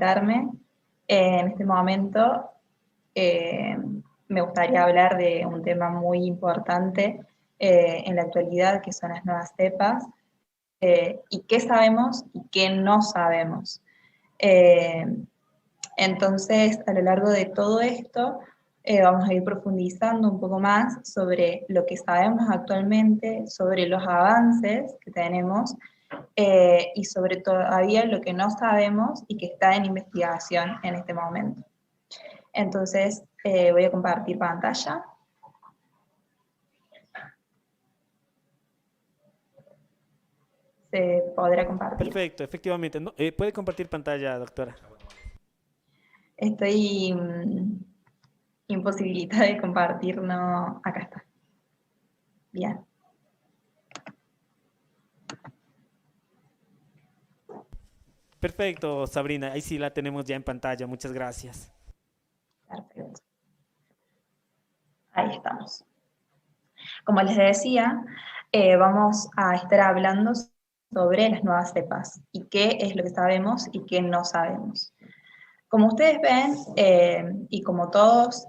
invitarme. En este momento me gustaría hablar de un tema muy importante en la actualidad, que son las nuevas cepas, y qué sabemos y qué no sabemos. Entonces, a lo largo de todo esto, vamos a ir profundizando un poco más sobre lo que sabemos actualmente, sobre los avances que tenemos, y sobre todavía lo que no sabemos y que está en investigación en este momento. Entonces, voy a compartir pantalla. ¿Se podrá compartir? Perfecto, efectivamente. No, puede compartir pantalla, doctora. Estoy imposibilitada de compartir, no, acá está. Bien. Perfecto, Sabrina. Ahí sí la tenemos ya en pantalla. Muchas gracias. Perfecto. Ahí estamos. Como les decía, vamos a estar hablando sobre las nuevas cepas y qué es lo que sabemos y qué no sabemos. Como ustedes ven, y como todos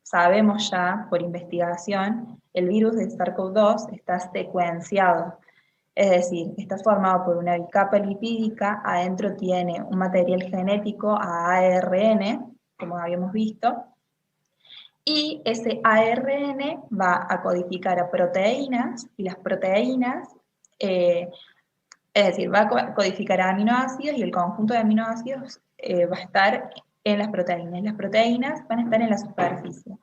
sabemos ya por investigación, el virus de SARS-CoV-2 está secuenciado, es decir, está formado por una bicapa lipídica, adentro tiene un material genético ARN, como habíamos visto, y ese ARN va a codificar a proteínas, y las proteínas, es decir, va a codificar a aminoácidos, y el conjunto de aminoácidos va a estar en las proteínas. Las proteínas van a estar en la superficie.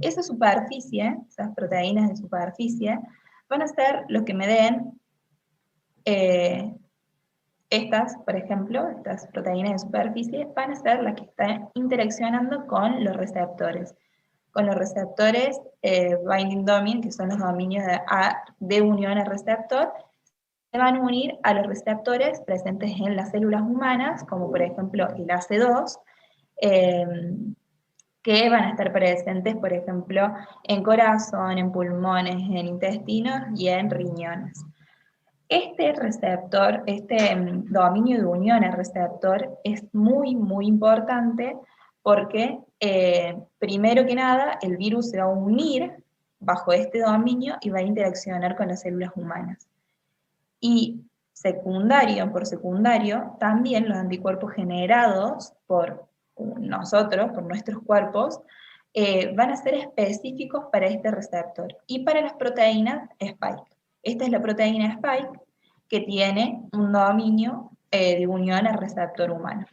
Esa superficie, esas proteínas de superficie, van a ser los que me den estas, por ejemplo, estas proteínas de superficie, van a ser las que están interaccionando con los receptores. Con los receptores binding domain, que son los dominios de unión al receptor, se van a unir a los receptores presentes en las células humanas, como por ejemplo el AC2, eh, que van a estar presentes, por ejemplo, en corazón, en pulmones, en intestinos y en riñones. Este receptor, este dominio de unión al receptor es muy, muy importante porque, primero que nada, el virus se va a unir bajo este dominio y va a interaccionar con las células humanas. Y secundario, por secundario, también los anticuerpos generados por nosotros, por nuestros cuerpos, van a ser específicos para este receptor y para las proteínas Spike. Esta es la proteína Spike que tiene un dominio de unión al receptor humano.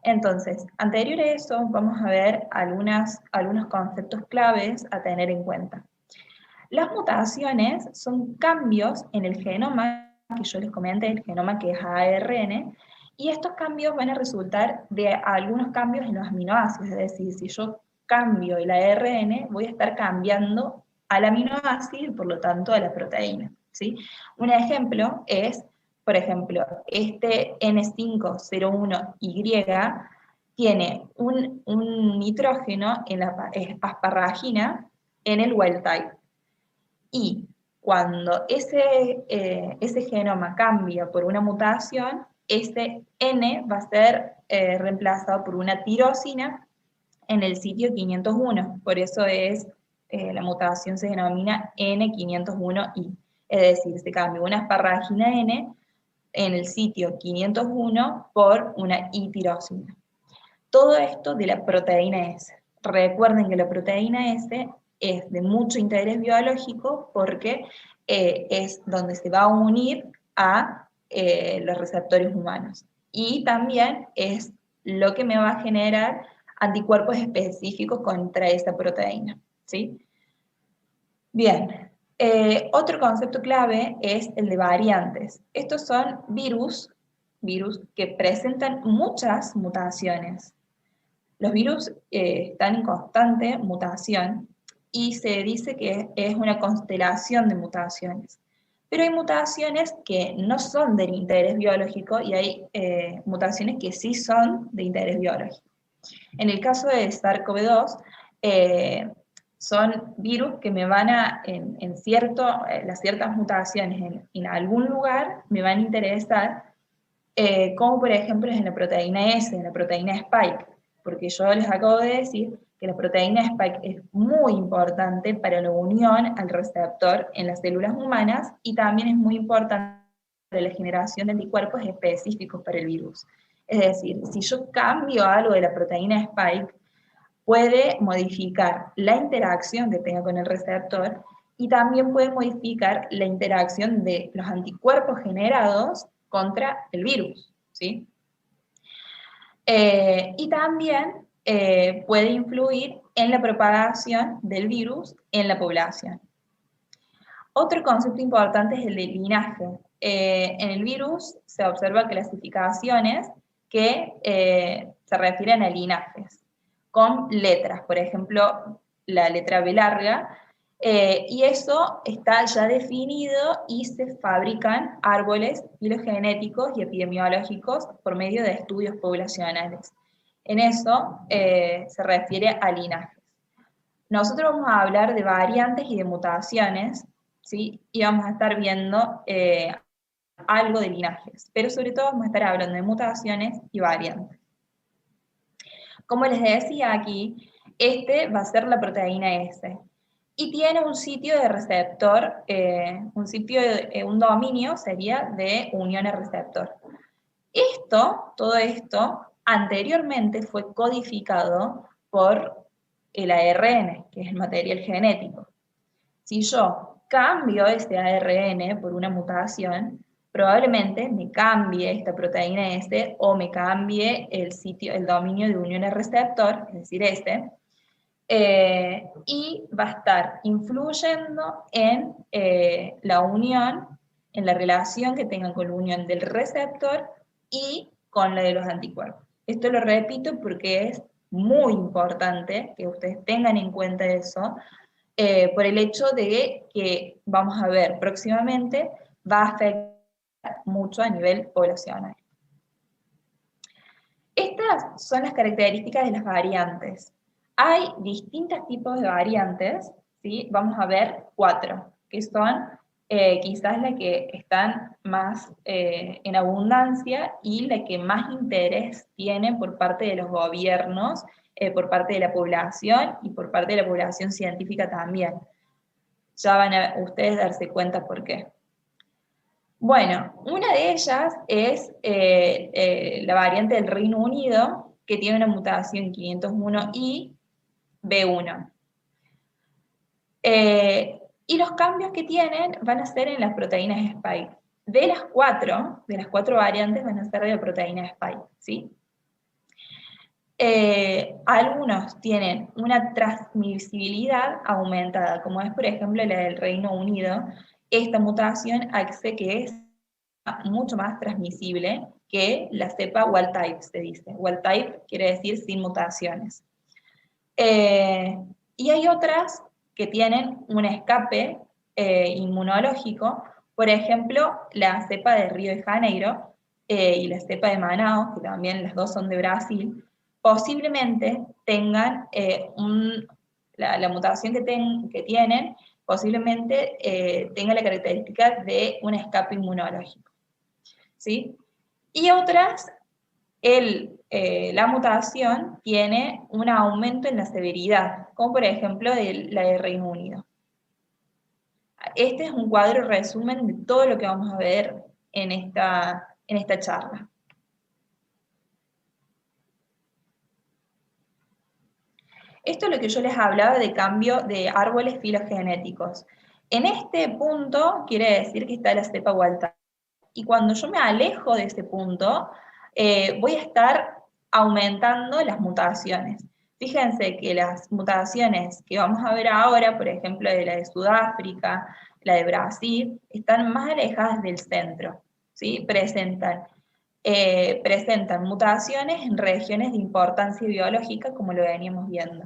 Entonces, anterior a eso, vamos a ver algunos conceptos claves a tener en cuenta. Las mutaciones son cambios en el genoma que yo les comenté, el genoma que es ARN, y estos cambios van a resultar de algunos cambios en los aminoácidos, es decir, si yo cambio el ARN, voy a estar cambiando al aminoácido y por lo tanto a la proteína, ¿sí? Un ejemplo es, por ejemplo, este N501Y tiene un nitrógeno en la asparragina en el wild type. Y cuando ese genoma cambia por una mutación, ese N va a ser reemplazado por una tirosina en el sitio 501. Por eso la mutación se denomina N501I. Es decir, se cambia una asparagina N en el sitio 501 por una I-tirosina. Todo esto de la proteína S. Recuerden que la proteína S es de mucho interés biológico porque es donde se va a unir a los receptores humanos. Y también es lo que me va a generar anticuerpos específicos contra esa proteína, ¿sí? Bien, otro concepto clave es el de variantes. Estos son virus que presentan muchas mutaciones. Los virus están en constante mutación y se dice que es una constelación de mutaciones. Pero hay mutaciones que no son del interés biológico y hay mutaciones que sí son de interés biológico. En el caso de SARS-CoV-2, son virus que me van a, las ciertas mutaciones en algún lugar, me van a interesar como por ejemplo es en la proteína S, en la proteína Spike, porque yo les acabo de decir que la proteína Spike es muy importante para la unión al receptor en las células humanas y también es muy importante para la generación de anticuerpos específicos para el virus. Es decir, si yo cambio algo de la proteína Spike, puede modificar la interacción que tenga con el receptor y también puede modificar la interacción de los anticuerpos generados contra el virus, ¿sí? Y también puede influir en la propagación del virus en la población. Otro concepto importante es el de linaje. En el virus se observa clasificaciones que se refieren a linajes, con letras, por ejemplo, la letra B larga, y eso está ya definido y se fabrican árboles filogenéticos y epidemiológicos por medio de estudios poblacionales. En eso se refiere a linajes. Nosotros vamos a hablar de variantes y de mutaciones, ¿sí? Y vamos a estar viendo algo de linajes, pero sobre todo vamos a estar hablando de mutaciones y variantes. Como les decía aquí, este va a ser la proteína S y tiene un sitio de receptor, un dominio sería de unión a receptor. Todo esto, anteriormente fue codificado por el ARN, que es el material genético. Si yo cambio este ARN por una mutación, probablemente me cambie esta proteína S o me cambie el dominio de unión al receptor, es decir, este, y va a estar influyendo en la unión, en la relación que tengan con la unión del receptor y con la de los anticuerpos. Esto lo repito porque es muy importante que ustedes tengan en cuenta eso, por el hecho de que vamos a ver próximamente va a afectar mucho a nivel poblacional. Estas son las características de las variantes. Hay distintos tipos de variantes, ¿sí? Vamos a ver 4, que son quizás las que están más en abundancia y la que más interés tienen por parte de los gobiernos, por parte de la población y por parte de la población científica también. Ya van a ustedes darse cuenta por qué. Bueno, una de ellas es la variante del Reino Unido, que tiene una mutación 501I B1. Y los cambios que tienen van a ser en las proteínas Spike. De las cuatro variantes van a ser de la proteína Spike, ¿sí? Algunos tienen una transmisibilidad aumentada, como es por ejemplo la del Reino Unido. Esta mutación hace que es mucho más transmisible que la cepa wild type, se dice. Wild type quiere decir sin mutaciones. Y hay otras que tienen un escape inmunológico, por ejemplo, la cepa de Río de Janeiro y la cepa de Manaus, que también las dos son de Brasil, posiblemente tengan la mutación que tienen, posiblemente tenga la característica de un escape inmunológico, ¿sí? Y otras, la mutación tiene un aumento en la severidad, como por ejemplo la de Reino Unido. Este es un cuadro resumen de todo lo que vamos a ver en esta charla. Esto es lo que yo les hablaba de cambio de árboles filogenéticos. En este punto quiere decir que está la cepa wild type. Y cuando yo me alejo de ese punto, voy a estar aumentando las mutaciones. Fíjense que las mutaciones que vamos a ver ahora, por ejemplo, de la de Sudáfrica, la de Brasil, están más alejadas del centro, ¿sí? Presentan mutaciones en regiones de importancia biológica, como lo veníamos viendo.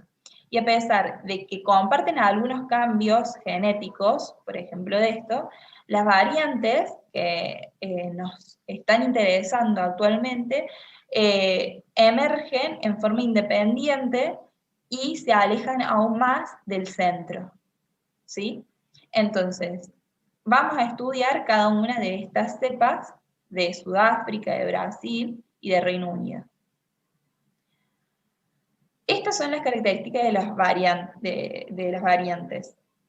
Y a pesar de que comparten algunos cambios genéticos, por ejemplo de esto, las variantes que nos están interesando actualmente emergen en forma independiente y se alejan aún más del centro, ¿sí? Entonces, vamos a estudiar cada una de estas cepas de Sudáfrica, de Brasil y de Reino Unido. Estas son las características de las variantes.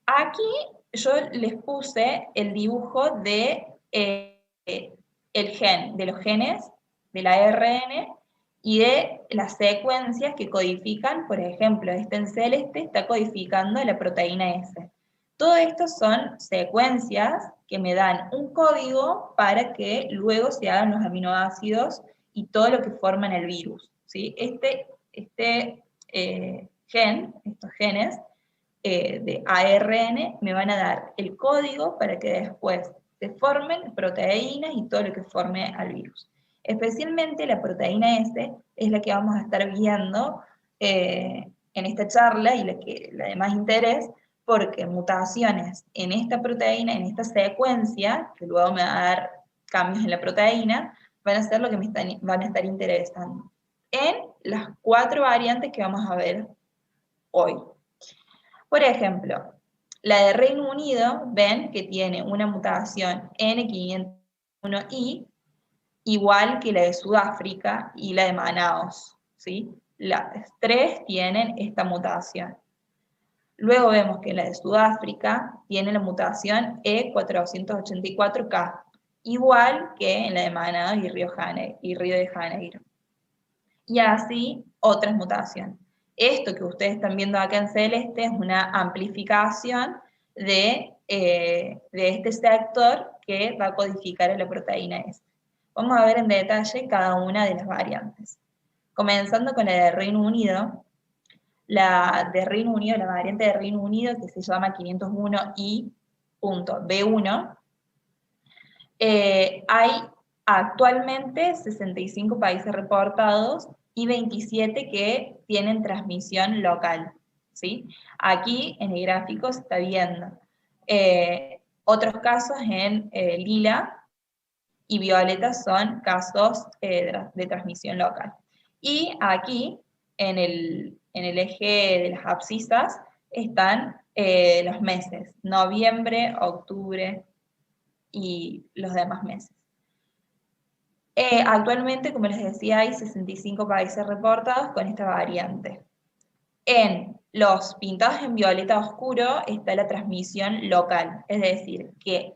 Aquí yo les puse el dibujo de de los genes, del ARN, y de las secuencias que codifican, por ejemplo, este en celeste está codificando la proteína S. Todo esto son secuencias que me dan un código para que luego se hagan los aminoácidos y todo lo que forman el virus, ¿sí? Estos genes de ARN me van a dar el código para que después se formen proteínas y todo lo que forme al virus. Especialmente la proteína S es la que vamos a estar viendo en esta charla y la de más interés, porque mutaciones en esta proteína, en esta secuencia, que luego me va a dar cambios en la proteína, van a ser lo que van a estar interesando en las 4 variantes que vamos a ver hoy. Por ejemplo, la de Reino Unido, ven que tiene una mutación N501I, igual que la de Sudáfrica y la de Manaos, ¿sí? Las 3 tienen esta mutación. Luego vemos que la de Sudáfrica tiene la mutación E484K, igual que en la de Manaos y Río de Janeiro. Y así otras mutaciones. Esto que ustedes están viendo acá en celeste es una amplificación de este sector que va a codificar la proteína S. Vamos a ver en detalle cada una de las variantes. Comenzando con la de Reino Unido. La variante de Reino Unido, que se llama 501I.B1, hay actualmente 65 países reportados y 27 que tienen transmisión local, ¿sí? Aquí en el gráfico se está viendo otros casos en lila y violeta son casos de transmisión local. Y aquí, en el eje de las abscisas, están los meses, noviembre, octubre y los demás meses. Actualmente, como les decía, hay 65 países reportados con esta variante. En los pintados en violeta oscuro está la transmisión local, es decir, que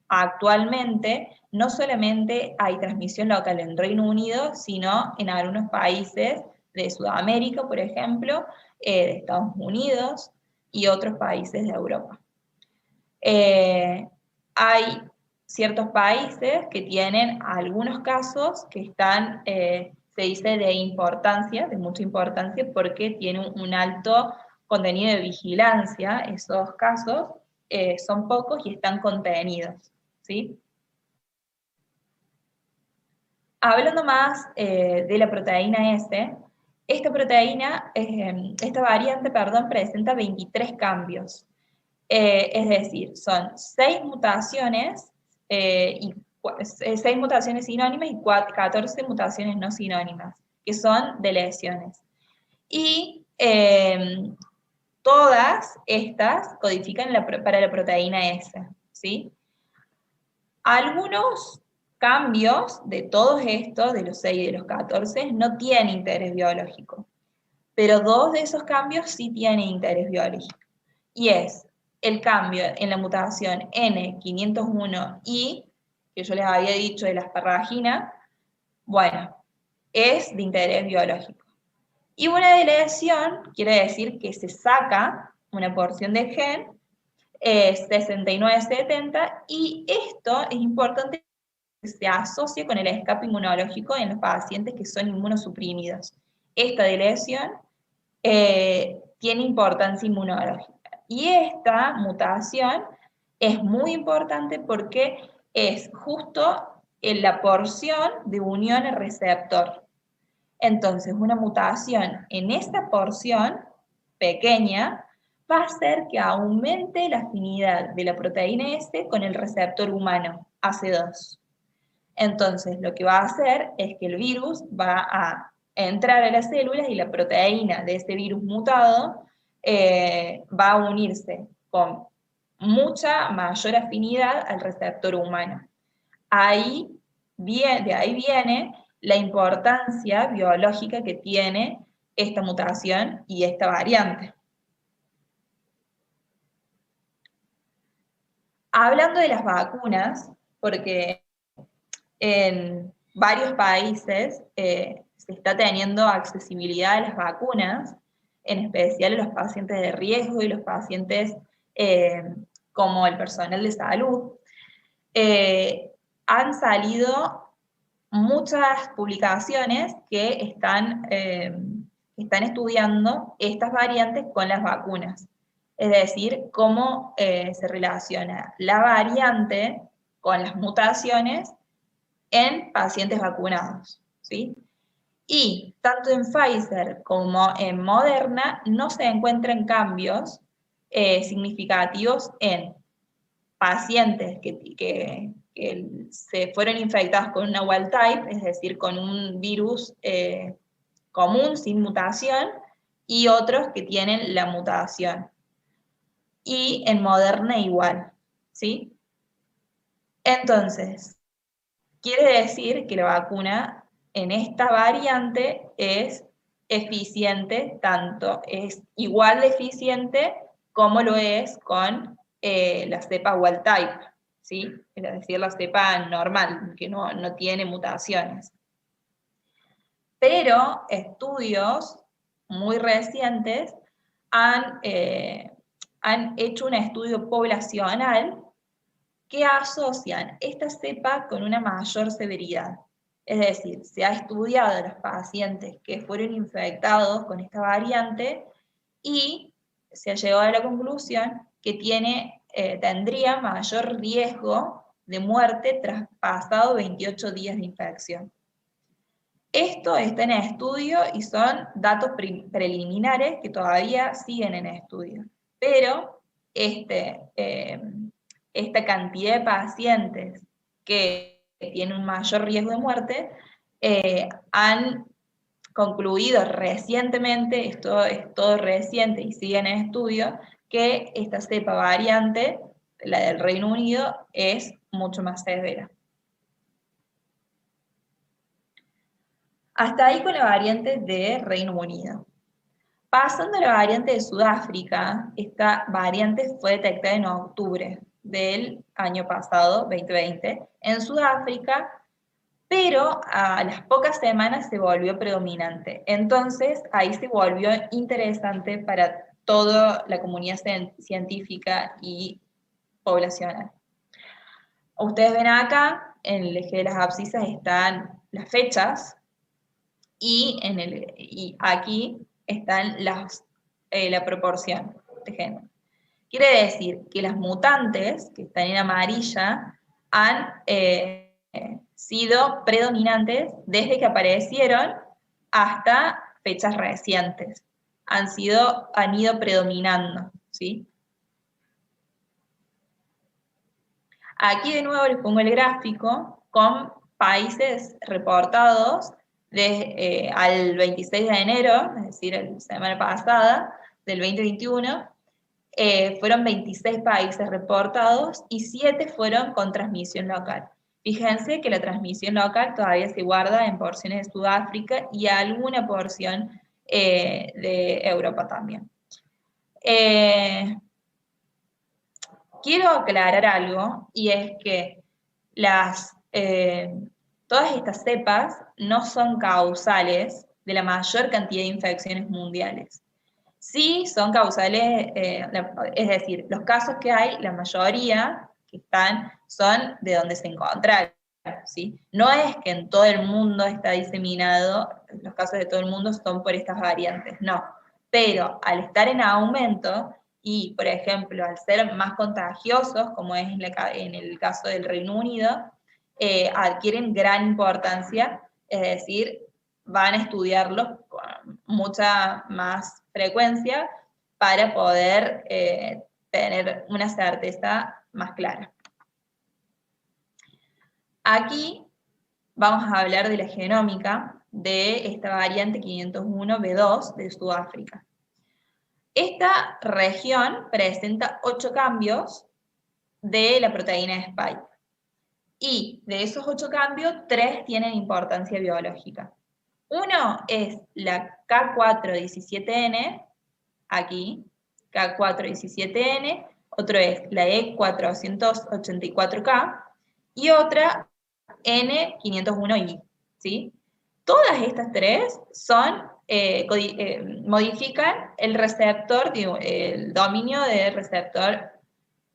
actualmente no solamente hay transmisión local en Reino Unido, sino en algunos países de Sudamérica, por ejemplo, de Estados Unidos y otros países de Europa. Hay ciertos países que tienen algunos casos que están, se dice, de mucha importancia, porque tienen un alto contenido de vigilancia. Esos casos son pocos y están contenidos, ¿sí? Hablando más de la proteína S, esta variante, presenta 23 cambios. Es decir, son 6 mutaciones, 6 mutaciones sinónimas y 14 mutaciones no sinónimas, que son de lesiones. Y todas estas codifican para la proteína S, ¿sí? Algunos cambios de todos estos, de los 6 y de los 14, no tienen interés biológico, pero 2 de esos cambios sí tienen interés biológico. Y es el cambio en la mutación N501I, que yo les había dicho de la asparagina, bueno, es de interés biológico. Y una deleción quiere decir que se saca una porción del gen, 6970, y esto es importante que se asocie con el escape inmunológico en los pacientes que son inmunosuprimidos. Esta deleción tiene importancia inmunológica. Y esta mutación es muy importante porque es justo en la porción de unión al receptor. Entonces, una mutación en esta porción pequeña va a hacer que aumente la afinidad de la proteína S con el receptor humano, AC2. Entonces, lo que va a hacer es que el virus va a entrar a las células y la proteína de ese virus mutado va a unirse con mucha mayor afinidad al receptor humano. Ahí de ahí viene la importancia biológica que tiene esta mutación y esta variante. Hablando de las vacunas, porque en varios países se está teniendo accesibilidad a las vacunas, en especial a los pacientes de riesgo y los pacientes como el personal de salud. Han salido muchas publicaciones que están estudiando estas variantes con las vacunas. Es decir, cómo se relaciona la variante con las mutaciones en pacientes vacunados, ¿sí? Y tanto en Pfizer como en Moderna no se encuentran cambios significativos en pacientes que se fueron infectados con una wild type, es decir, con un virus común, sin mutación, y otros que tienen la mutación. Y en Moderna igual, ¿sí? Entonces, quiere decir que la vacuna en esta variante es eficiente, tanto es igual de eficiente como lo es con la cepa wild type, ¿sí? Es decir, la cepa normal, que no tiene mutaciones. Pero estudios muy recientes han hecho un estudio poblacional que asocian esta cepa con una mayor severidad. Es decir, se ha estudiado a los pacientes que fueron infectados con esta variante y se ha llegado a la conclusión que tendría mayor riesgo de muerte tras pasado 28 días de infección. Esto está en estudio y son datos preliminares que todavía siguen en estudio. Pero esta cantidad de pacientes que tienen un mayor riesgo de muerte han concluido recientemente, esto es todo reciente y sigue en estudio, que esta cepa variante, la del Reino Unido, es mucho más severa. Hasta ahí con la variante de Reino Unido. Pasando a la variante de Sudáfrica, esta variante fue detectada en octubre del año pasado, 2020, en Sudáfrica, pero a las pocas semanas se volvió predominante. Entonces, ahí se volvió interesante para toda la comunidad científica y poblacional. Ustedes ven acá, en el eje de las abscisas están las fechas, y aquí están la proporción de género. Quiere decir que las mutantes, que están en amarilla, han sido predominantes desde que aparecieron hasta fechas recientes. Han ido predominando, ¿sí? Aquí de nuevo les pongo el gráfico con países reportados al 26 de enero, es decir, la semana pasada, del 2021, fueron 26 países reportados y 7 fueron con transmisión local. Fíjense que la transmisión local todavía se guarda en porciones de Sudáfrica y alguna porción de Europa también. Quiero aclarar algo, y es que todas estas cepas no son causales de la mayor cantidad de infecciones mundiales. Sí son causales, es decir, los casos que hay, la mayoría que son de donde se encontraron, ¿sí? No es que en todo el mundo está diseminado, los casos de todo el mundo son por estas variantes, no. Pero al estar en aumento, y por ejemplo, al ser más contagiosos, como es en el caso del Reino Unido, adquieren gran importancia, es decir, van a estudiarlos con mucha más frecuencia para poder tener una certeza más clara. Aquí vamos a hablar de la genómica de esta variante 501B2 de Sudáfrica. Esta región presenta 8 cambios de la proteína de Spike. Y de esos 8 cambios, 3 tienen importancia biológica. Uno es la K417N, aquí, K417N, otro es la E484K, y otra N501I, ¿sí? Todas estas tres son, modifican el receptor, digo, el dominio del receptor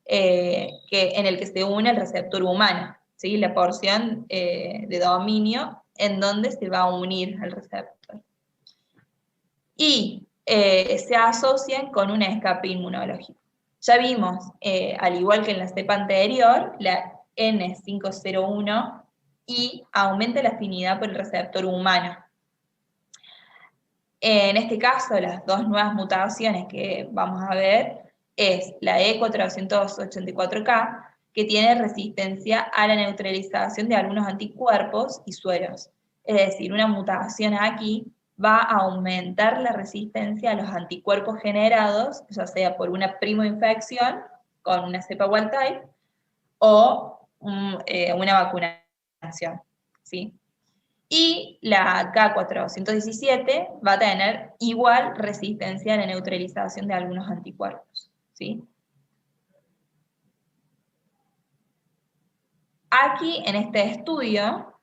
en el que se une el receptor humano, ¿sí? La porción de dominio en donde se va a unir el receptor. Y se asocian con un escape inmunológico. Ya vimos, al igual que en la cepa anterior, la N501 y aumenta la afinidad por el receptor humano. En este caso, las dos nuevas mutaciones que vamos a ver es la E484K, que tiene resistencia a la neutralización de algunos anticuerpos y sueros. Es decir, una mutación aquí va a aumentar la resistencia a los anticuerpos generados, ya sea por una primoinfección con una cepa wild type o una vacunación, ¿sí? Y la K417 va a tener igual resistencia a la neutralización de algunos anticuerpos, ¿sí? Aquí, en este estudio,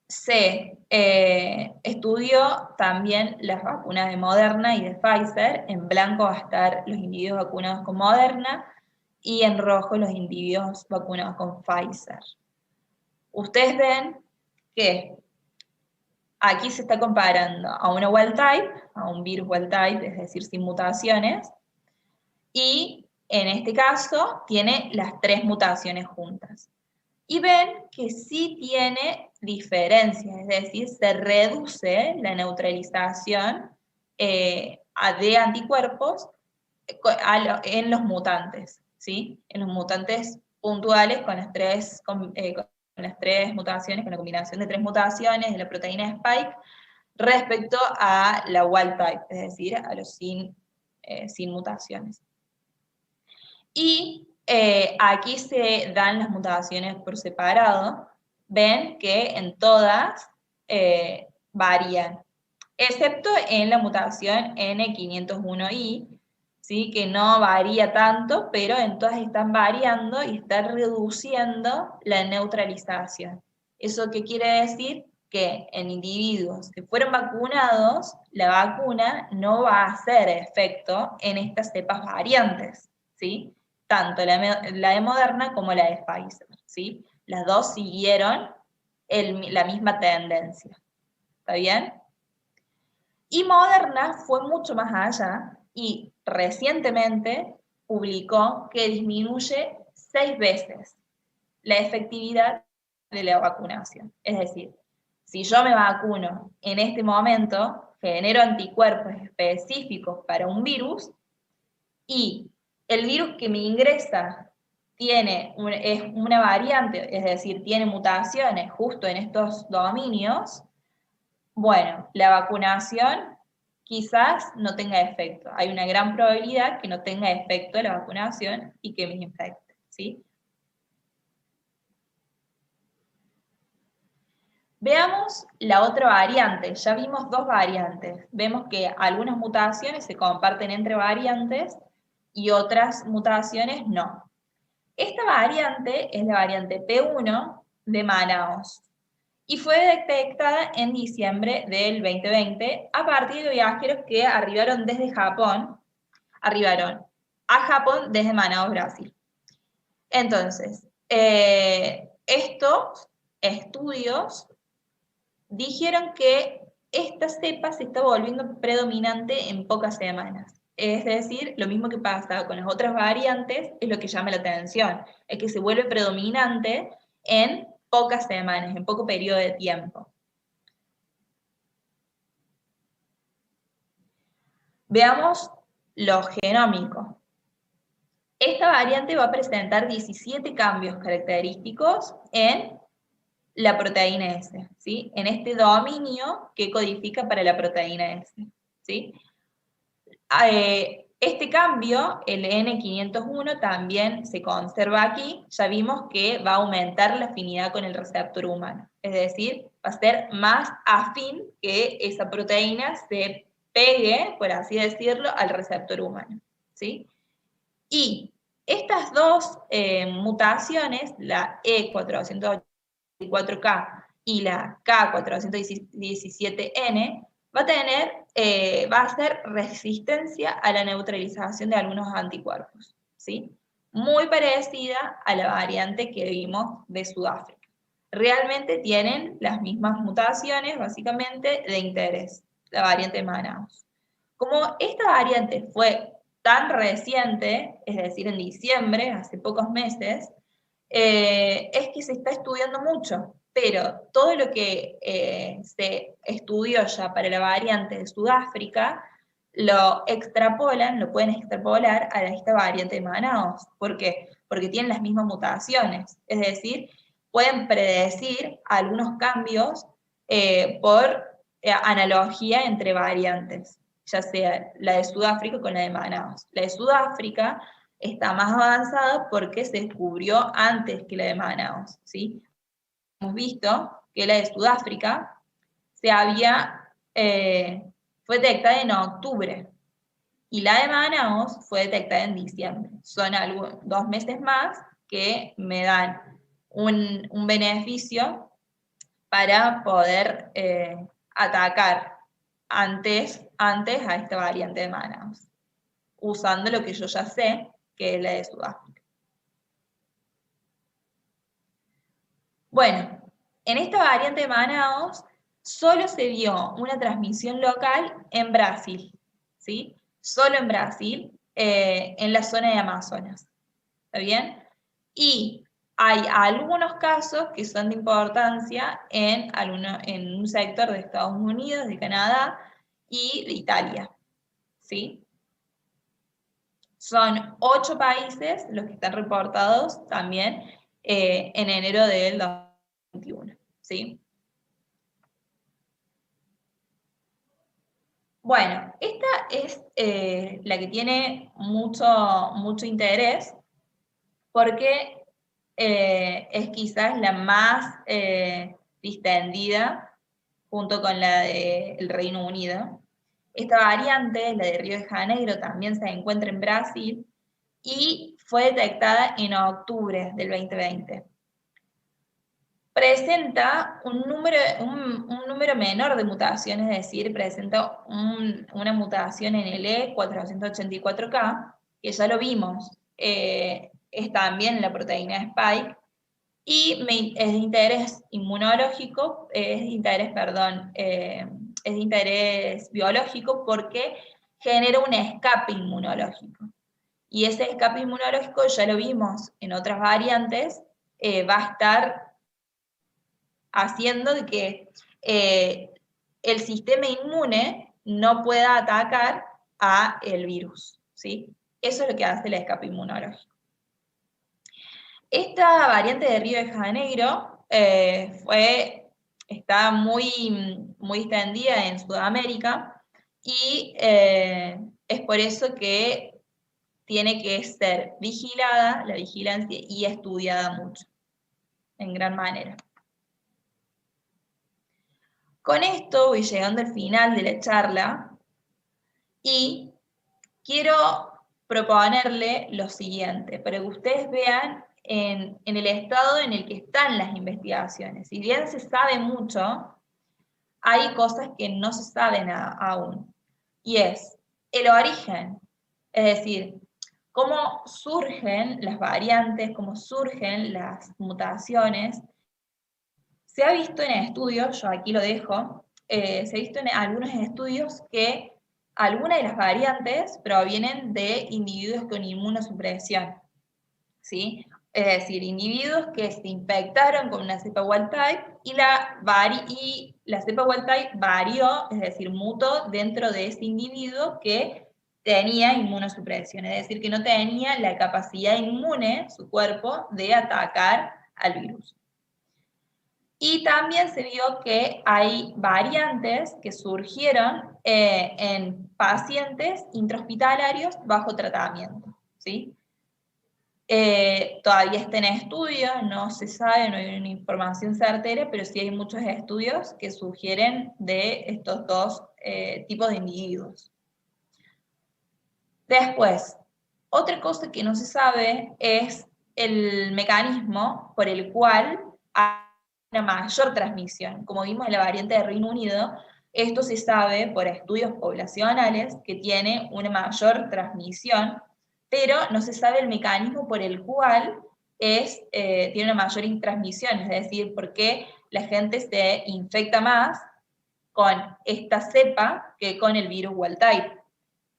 se estudió también las vacunas de Moderna y de Pfizer. En blanco va a estar los individuos vacunados con Moderna y en rojo los individuos vacunados con Pfizer. Ustedes ven que aquí se está comparando a una wild type, a un virus wild type, es decir, sin mutaciones, y en este caso tiene las 3 mutaciones juntas. Y ven que sí tiene diferencias, es decir, se reduce la neutralización de anticuerpos en los mutantes, ¿sí? En los mutantes puntuales con las tres mutaciones, con la combinación de 3 mutaciones de la proteína Spike respecto a la wild type, es decir, a los sin mutaciones. Y aquí se dan las mutaciones por separado. Ven que en todas varían, excepto en la mutación N501I, ¿sí? Que no varía tanto, pero en todas están variando y están reduciendo la neutralización. ¿Eso qué quiere decir? Que en individuos que fueron vacunados, la vacuna no va a hacer efecto en estas cepas variantes, ¿sí? Tanto la de Moderna como la de Pfizer, ¿sí? Las dos siguieron la misma tendencia, ¿está bien? Y Moderna fue mucho más allá y recientemente publicó que disminuye 6 veces la efectividad de la vacunación. Es decir, si yo me vacuno en este momento, genero anticuerpos específicos para un virus y el virus que me ingresa es una variante, es decir, tiene mutaciones justo en estos dominios, bueno, la vacunación quizás no tenga efecto. Hay una gran probabilidad que no tenga efecto la vacunación y que me infecte, ¿sí? Veamos la otra variante. Ya vimos 2 variantes. Vemos que algunas mutaciones se comparten entre variantes y otras mutaciones no. Esta variante es la variante P1 de Manaos y fue detectada en diciembre del 2020 a partir de viajeros que arribaron a Japón desde Manaus, Brasil. Entonces, estos estudios dijeron que esta cepa se está volviendo predominante en pocas semanas. Es decir, lo mismo que pasa con las otras variantes es lo que llama la atención, es que se vuelve predominante en pocas semanas, en poco periodo de tiempo. Veamos lo genómico. Esta variante va a presentar 17 cambios característicos en la proteína S, ¿sí? En este dominio que codifica para la proteína S, ¿sí? Este cambio, el N501, también se conserva aquí. Ya vimos que va a aumentar la afinidad con el receptor humano. Es decir, va a ser más afín que esa proteína se pegue, por así decirlo, al receptor humano, ¿sí? Y estas dos mutaciones, la E484K y la K417N, va a hacer resistencia a la neutralización de algunos anticuerpos, ¿sí? Muy parecida a la variante que vimos de Sudáfrica. Realmente tienen las mismas mutaciones, básicamente, de interés, la variante de Manaus. Como esta variante fue tan reciente, es decir, en diciembre, hace pocos meses, es que se está estudiando mucho, pero todo lo que se estudió ya para la variante de Sudáfrica, lo extrapolan, lo pueden extrapolar a esta variante de Manaus. ¿Por qué? Porque tienen las mismas mutaciones, es decir, pueden predecir algunos cambios por analogía entre variantes, ya sea la de Sudáfrica con la de Manaus. La de Sudáfrica está más avanzada porque se descubrió antes que la de Manaus, ¿sí? Hemos visto que la de Sudáfrica fue detectada en octubre y la de Manaus fue detectada en diciembre. Son 2 meses más que me dan un beneficio para poder atacar antes a esta variante de Manaus, usando lo que yo ya sé, que es la de Sudáfrica. Bueno, en esta variante de Manaus solo se vio una transmisión local en Brasil, ¿sí? Solo en Brasil, en la zona de Amazonas, ¿está bien? Y hay algunos casos que son de importancia en un sector de Estados Unidos, de Canadá y de Italia, ¿sí? Son 8 países los que están reportados también en enero del 2021, ¿sí? Bueno, esta es la que tiene mucho interés porque es quizás la más distendida junto con la del Reino Unido. Esta variante, la de Río de Janeiro, también se encuentra en Brasil y fue detectada en octubre del 2020. Presenta un número menor de mutaciones, es decir, presenta una mutación en el E484K, que ya lo vimos, es también la proteína Spike, y es de interés inmunológico, es de interés biológico porque genera un escape inmunológico. Y ese escape inmunológico, ya lo vimos en otras variantes, va a estar haciendo de que el sistema inmune no pueda atacar a el virus, ¿sí? Eso es lo que hace el escape inmunológico. Esta variante de Río de Janeiro está muy extendida en Sudamérica y es por eso que tiene que ser vigilada, la vigilancia, y estudiada mucho, en gran manera. Con esto voy llegando al final de la charla y quiero proponerle lo siguiente, para que ustedes vean en el estado en el que están las investigaciones. Si bien se sabe mucho, hay cosas que no se saben aún. Y es el origen, es decir, cómo surgen las variantes, cómo surgen las mutaciones. Se ha visto en estudios, yo aquí lo dejo, se ha visto en algunos estudios que algunas de las variantes provienen de individuos con inmunosupresión, ¿sí? Es decir, individuos que se infectaron con una cepa wild type y la cepa wild type varió, es decir, mutó dentro de ese individuo que tenía inmunosupresión, es decir, que no tenía la capacidad inmune, su cuerpo, de atacar al virus. Y también se vio que hay variantes que surgieron en pacientes intrahospitalarios bajo tratamiento, ¿sí? Todavía está en estudio, no se sabe, no hay una información certera, pero sí hay muchos estudios que sugieren de estos dos tipos de individuos. Después, otra cosa que no se sabe es el mecanismo por el cual hay una mayor transmisión. Como vimos en la variante de Reino Unido, esto se sabe por estudios poblacionales que tiene una mayor transmisión, pero no se sabe el mecanismo por el cual tiene una mayor transmisión, es decir, por qué la gente se infecta más con esta cepa que con el virus wild type.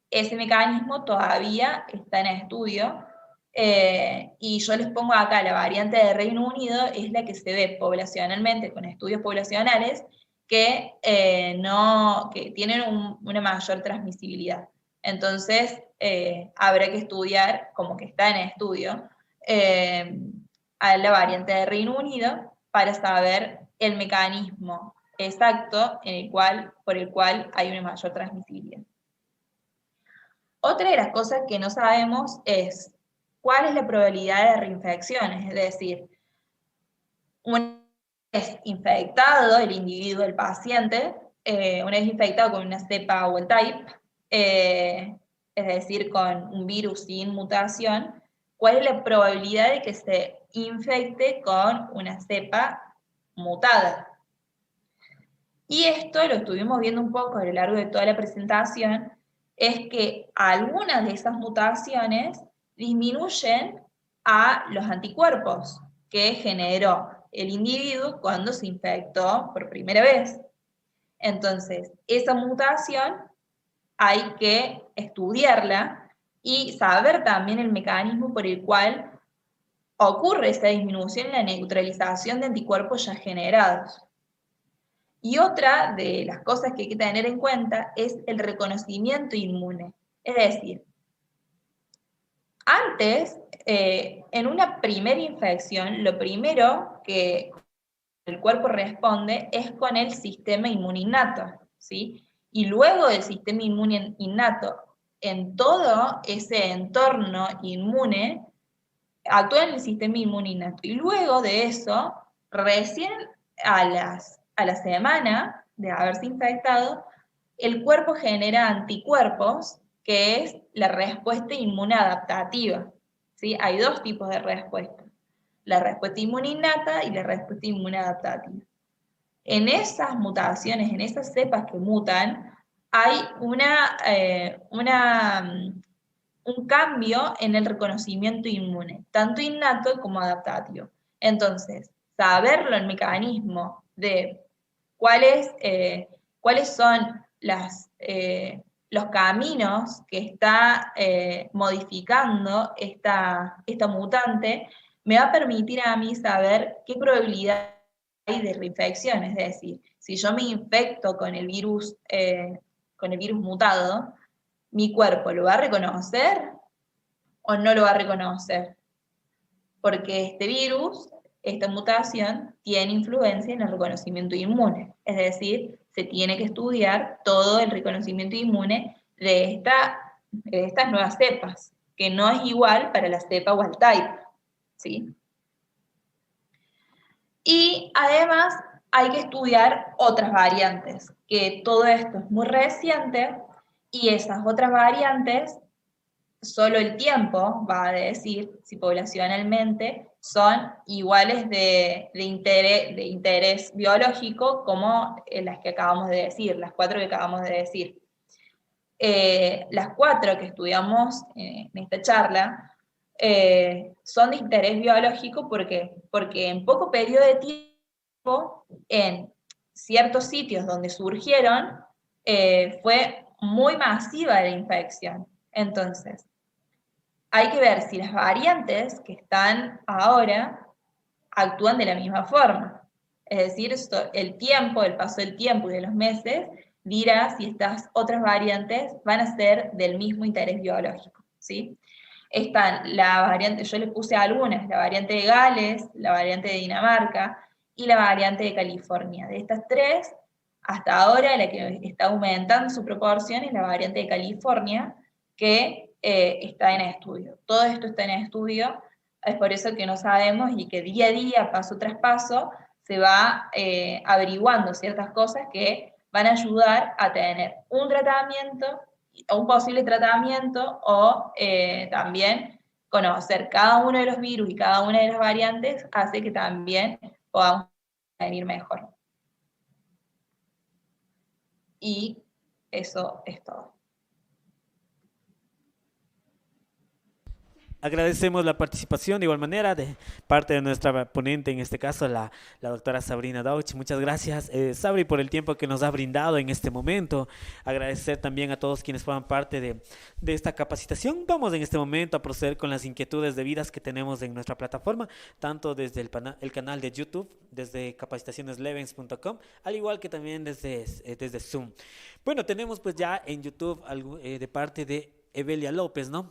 Ese mecanismo todavía está en estudio, y yo les pongo acá la variante de Reino Unido, es la que se ve poblacionalmente, con estudios poblacionales, que, que tienen una mayor transmisibilidad. Entonces, habrá que estudiar, como que está en estudio, a la variante de Reino Unido para saber el mecanismo exacto por el cual hay una mayor transmisibilidad. Otra de las cosas que no sabemos es cuál es la probabilidad de reinfecciones, es decir, una vez infectado el individuo, el paciente, una vez infectado con una cepa wild type, es decir, con un virus sin mutación, ¿cuál es la probabilidad de que se infecte con una cepa mutada? Y esto lo estuvimos viendo un poco a lo largo de toda la presentación, es que algunas de esas mutaciones disminuyen a los anticuerpos que generó el individuo cuando se infectó por primera vez. Entonces, esa mutación hay que estudiarla y saber también el mecanismo por el cual ocurre esa disminución en la neutralización de anticuerpos ya generados. Y otra de las cosas que hay que tener en cuenta es el reconocimiento inmune. Es decir, antes, en una primera infección, lo primero que el cuerpo responde es con el sistema inmune innato, ¿sí? Y luego del sistema inmune innato, en todo ese entorno inmune, actúa en el sistema inmune innato. Y luego de eso, recién a la semana de haberse infectado, el cuerpo genera anticuerpos, que es la respuesta inmune adaptativa, ¿sí? Hay dos tipos de respuesta, la respuesta inmune innata y la respuesta inmune adaptativa. En esas mutaciones, en esas cepas que mutan, hay un cambio en el reconocimiento inmune, tanto innato como adaptativo. Entonces, saberlo el mecanismo de cuáles son los caminos que está modificando esta mutante, me va a permitir a mí saber qué probabilidad hay de reinfección. Es decir, si yo me infecto con el virus mutado, ¿mi cuerpo lo va a reconocer o no lo va a reconocer? Porque este virus, esta mutación, tiene influencia en el reconocimiento inmune. Es decir, se tiene que estudiar todo el reconocimiento inmune de estas nuevas cepas, que no es igual para la cepa wild type, ¿sí? Y además hay que estudiar otras variantes, que todo esto es muy reciente, y esas otras variantes solo el tiempo va a decir si poblacionalmente son iguales de interés biológico como las que acabamos de decir, las 4 que acabamos de decir. Las 4 que estudiamos en esta charla son de interés biológico porque en poco periodo de tiempo, en ciertos sitios donde surgieron, fue muy masiva la infección. Entonces, hay que ver si las variantes que están ahora actúan de la misma forma. Es decir, el paso del tiempo y de los meses dirá si estas otras variantes van a ser del mismo interés biológico, ¿sí? Están la variante, yo les puse algunas, la variante de Gales, la variante de Dinamarca, y la variante de California. De estas tres, hasta ahora la que está aumentando su proporción es la variante de California, que está en estudio. Todo esto está en estudio, es por eso que no sabemos y que día a día, paso tras paso, se va averiguando ciertas cosas que van a ayudar a tener un tratamiento, o un posible tratamiento, o también conocer cada uno de los virus y cada una de las variantes hace que también podamos venir mejor. Y eso es todo. Agradecemos la participación de igual manera de parte de nuestra ponente, en este caso la doctora Sabrina Dauch. Muchas gracias, Sabri, por el tiempo que nos ha brindado en este momento. Agradecer también a todos quienes forman parte de esta capacitación. Vamos en este momento a proceder con las inquietudes debidas que tenemos en nuestra plataforma, tanto desde el canal de YouTube, desde capacitacioneslevens.com, al igual que también desde Zoom. Bueno, tenemos pues ya en YouTube algo, de parte de Evelia López, ¿no?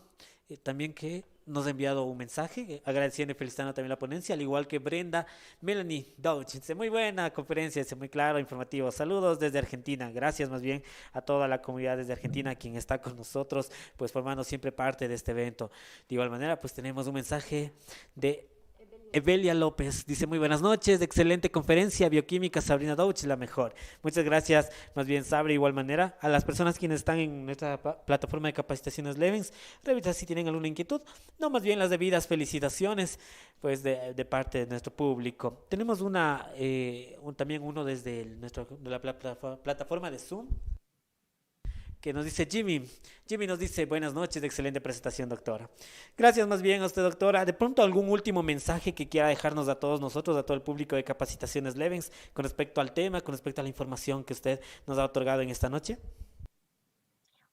También que nos ha enviado un mensaje agradeciendo y felicitando también la ponencia, al igual que Brenda Melanie Dauch. Dice, muy buena conferencia, dice, muy claro, informativo. Saludos desde Argentina. Gracias más bien a toda la comunidad desde Argentina, quien está con nosotros, pues formando siempre parte de este evento. De igual manera, pues tenemos un mensaje de Evelia López. Dice, muy buenas noches, excelente conferencia, bioquímica, Sabrina Dauch, la mejor. Muchas gracias, más bien Sabri, de igual manera. A las personas quienes están en nuestra plataforma de capacitaciones Levens, revisa si tienen alguna inquietud, no, más bien las debidas felicitaciones, pues de parte de nuestro público. Tenemos también uno desde de la plataforma de Zoom, que nos dice Jimmy. Jimmy nos dice, buenas noches, excelente presentación, doctora. Gracias más bien a usted, doctora. De pronto, algún último mensaje que quiera dejarnos a todos nosotros, a todo el público de Capacitaciones Levens, con respecto al tema, con respecto a la información que usted nos ha otorgado en esta noche.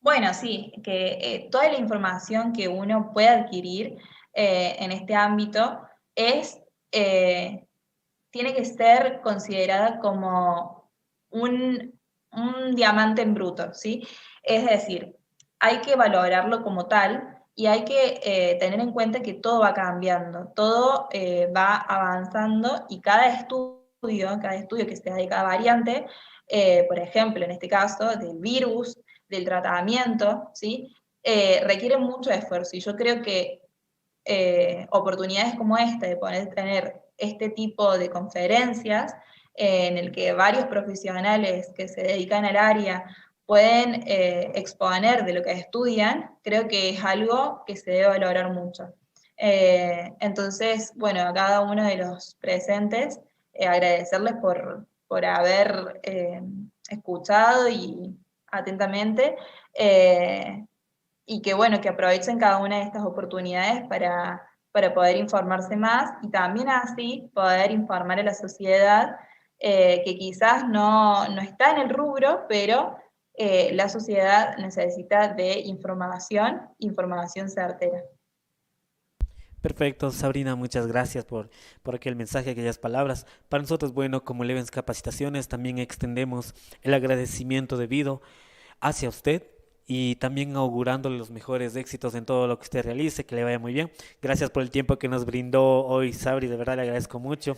Bueno, sí, que toda la información que uno puede adquirir en este ámbito es, tiene que ser considerada como un diamante en bruto, ¿sí? Es decir, hay que valorarlo como tal y hay que tener en cuenta que todo va cambiando, todo va avanzando y cada estudio que se da de cada variante, por ejemplo, en este caso, del virus, del tratamiento, ¿sí? Requiere mucho esfuerzo y yo creo que oportunidades como esta de poder tener este tipo de conferencias en el que varios profesionales que se dedican al área pueden exponer de lo que estudian, creo que es algo que se debe valorar mucho. Entonces, bueno, a cada uno de los presentes, agradecerles por haber escuchado y atentamente, y que bueno, que aprovechen cada una de estas oportunidades para poder informarse más y también así poder informar a la sociedad que quizás no está en el rubro, pero la sociedad necesita de información certera. Perfecto, Sabrina, muchas gracias por aquel mensaje, aquellas palabras. Para nosotros, bueno, como Levens Capacitaciones, también extendemos el agradecimiento debido hacia usted y también augurándole los mejores éxitos en todo lo que usted realice, que le vaya muy bien. Gracias por el tiempo que nos brindó hoy, Sabri, de verdad le agradezco mucho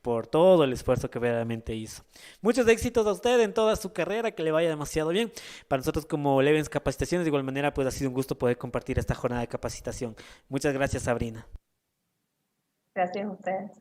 por todo el esfuerzo que verdaderamente hizo. Muchos éxitos a usted en toda su carrera, que le vaya demasiado bien. Para nosotros como Levens Capacitaciones, de igual manera, pues ha sido un gusto poder compartir esta jornada de capacitación. Muchas gracias, Sabrina. Gracias a ustedes.